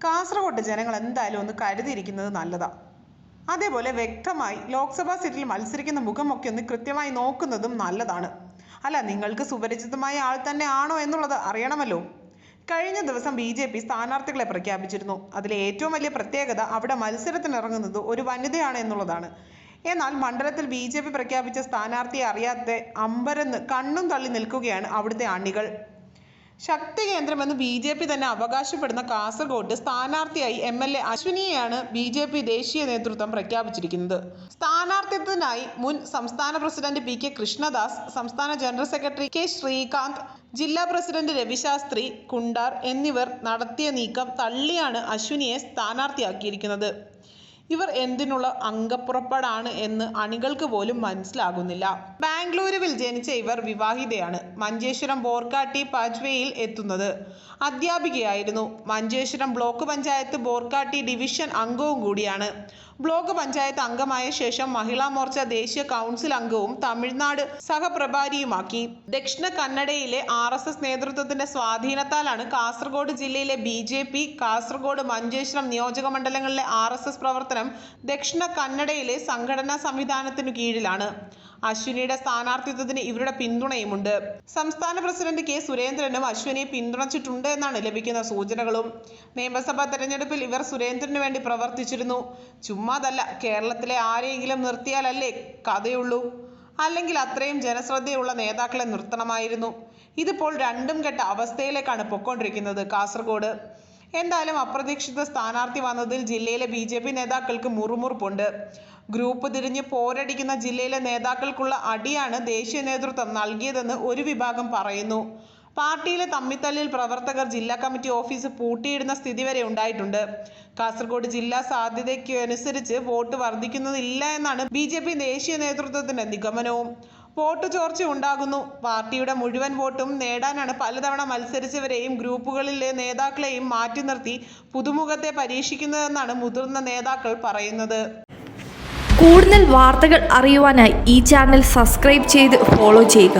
കാസർഗോഡ് ജനങ്ങൾ എന്തായാലും ഒന്ന് കരുതിയിരിക്കുന്നത് നല്ലതാ. അതേപോലെ വ്യക്തമായി ലോക്സഭാ സീറ്റിൽ മത്സരിക്കുന്ന മുഖമൊക്കെ ഒന്ന് കൃത്യമായി നോക്കുന്നതും നല്ലതാണ്. അല്ല, നിങ്ങൾക്ക് സുപരിചിതമായ ആൾ തന്നെ ആണോ എന്നുള്ളത് അറിയണമല്ലോ. കഴിഞ്ഞ ദിവസം BJP സ്ഥാനാർത്ഥികളെ പ്രഖ്യാപിച്ചിരുന്നു. അതിലെ ഏറ്റവും വലിയ പ്രത്യേകത അവിടെ മത്സരത്തിനിറങ്ങുന്നത് ഒരു വനിതയാണ് എന്നുള്ളതാണ്. എന്നാൽ മണ്ഡലത്തിൽ BJP പ്രഖ്യാപിച്ച സ്ഥാനാർത്ഥിയെ അറിയാതെ അമ്പരന്ന് കണ്ണും തള്ളി നിൽക്കുകയാണ് അവിടുത്തെ അണികൾ. ശക്തി കേന്ദ്രമെന്ന് BJP തന്നെ അവകാശപ്പെടുന്ന കാസർഗോഡ് സ്ഥാനാർത്ഥിയായി MLA അശ്വിനിയെയാണ് BJP ദേശീയ നേതൃത്വം പ്രഖ്യാപിച്ചിരിക്കുന്നത്. സ്ഥാനാർത്ഥിത്വത്തിനായി മുൻ സംസ്ഥാന പ്രസിഡന്റ് PK കൃഷ്ണദാസ്, സംസ്ഥാന ജനറൽ സെക്രട്ടറി K ശ്രീകാന്ത്, ജില്ലാ പ്രസിഡന്റ് രവിശാസ്ത്രി കുണ്ടാർ എന്നിവർ നടത്തിയ നീക്കം തള്ളിയാണ് അശ്വിനിയെ സ്ഥാനാർത്ഥിയാക്കിയിരിക്കുന്നത്. ഇവർ എന്തിനുള്ള അംഗപ്പുറപ്പാടാണ് എന്ന് അണികൾക്ക് പോലും മനസ്സിലാകുന്നില്ല. ബാംഗ്ലൂരുവിൽ ജനിച്ച ഇവർ വിവാഹിതയാണ്. മഞ്ചേശ്വരം ബോർക്കാട്ടി പാജ്വേയിൽ എത്തുന്നത് അധ്യാപികയായിരുന്നു. മഞ്ചേശ്വരം ബ്ലോക്ക് പഞ്ചായത്ത് ബോർക്കാട്ടി ഡിവിഷൻ അംഗവും കൂടിയാണ്. ബ്ലോക്ക് പഞ്ചായത്ത് അംഗമായ ശേഷം മഹിളാ മോർച്ച ദേശീയ കൗൺസിൽ അംഗവും തമിഴ്നാട് സഹപ്രഭാരിയുമാക്കി. ദക്ഷിണ കന്നഡയിലെ RSS നേതൃത്വത്തിന്റെ സ്വാധീനത്താലാണ് കാസർഗോഡ് ജില്ലയിലെ BJP, കാസർഗോഡ്, മഞ്ചേശ്വരം നിയോജക മണ്ഡലങ്ങളിലെ RSS പ്രവർത്തനം ദക്ഷിണ കന്നഡയിലെ സംഘടനാ സംവിധാനത്തിനു കീഴിലാണ്. അശ്വിനിയുടെ സ്ഥാനാർത്ഥിത്വത്തിന് ഇവരുടെ പിന്തുണയുമുണ്ട്. സംസ്ഥാന പ്രസിഡന്റ് K സുരേന്ദ്രനും അശ്വിനിയെ പിന്തുണച്ചിട്ടുണ്ട് എന്നാണ് ലഭിക്കുന്ന സൂചനകളും. നിയമസഭാ തെരഞ്ഞെടുപ്പിൽ ഇവർ സുരേന്ദ്രന് വേണ്ടി പ്രവർത്തിച്ചിരുന്നു. ചുമ്മാതല്ല, കേരളത്തിലെ ആരെയെങ്കിലും നിർത്തിയാലല്ലേ കഥയുള്ളൂ. അല്ലെങ്കിൽ അത്രയും ജനശ്രദ്ധയുള്ള നേതാക്കളെ നിർത്തണമായിരുന്നു. ഇതിപ്പോൾ രണ്ടും കെട്ട അവസ്ഥയിലേക്കാണ് പൊയ്ക്കൊണ്ടിരിക്കുന്നത് കാസർഗോഡ്. എന്തായാലും അപ്രതീക്ഷിത സ്ഥാനാർത്ഥി വന്നതിൽ ജില്ലയിലെ BJP നേതാക്കൾക്ക് മുറുമുറുപ്പുണ്ട്. ഗ്രൂപ്പ് തിരിഞ്ഞ് പോരടിക്കുന്ന ജില്ലയിലെ നേതാക്കൾക്കുള്ള അടിയാണ് ദേശീയ നേതൃത്വം നൽകിയതെന്ന് ഒരു വിഭാഗം പറയുന്നു. പാർട്ടിയിലെ തമ്മിത്തല്ലിൽ പ്രവർത്തകർ ജില്ലാ കമ്മിറ്റി ഓഫീസ് പൂട്ടിയിടുന്ന സ്ഥിതി വരെ ഉണ്ടായിട്ടുണ്ട്. കാസർഗോഡ് ജില്ലാ സാധ്യതയ്ക്കനുസരിച്ച് വോട്ട് വർദ്ധിക്കുന്നതില്ല എന്നാണ് BJP ദേശീയ നേതൃത്വത്തിന്റെ നിഗമനവും. വോട്ട് ചോർച്ച ഉണ്ടാകുന്നു. പാർട്ടിയുടെ മുഴുവൻ വോട്ടും നേടാനാണ് പലതവണ മത്സരിച്ചവരെയും ഗ്രൂപ്പുകളിലെ നേതാക്കളെയും മാറ്റി നിർത്തി പുതുമുഖത്തെ പരീക്ഷിക്കുന്നതെന്നാണ് മുതിർന്ന നേതാക്കൾ പറയുന്നത്. കൂടുതൽ വാർത്തകൾ അറിയുവാനായി ഈ ചാനൽ സബ്സ്ക്രൈബ് ചെയ്ത് ഫോളോ ചെയ്യുക.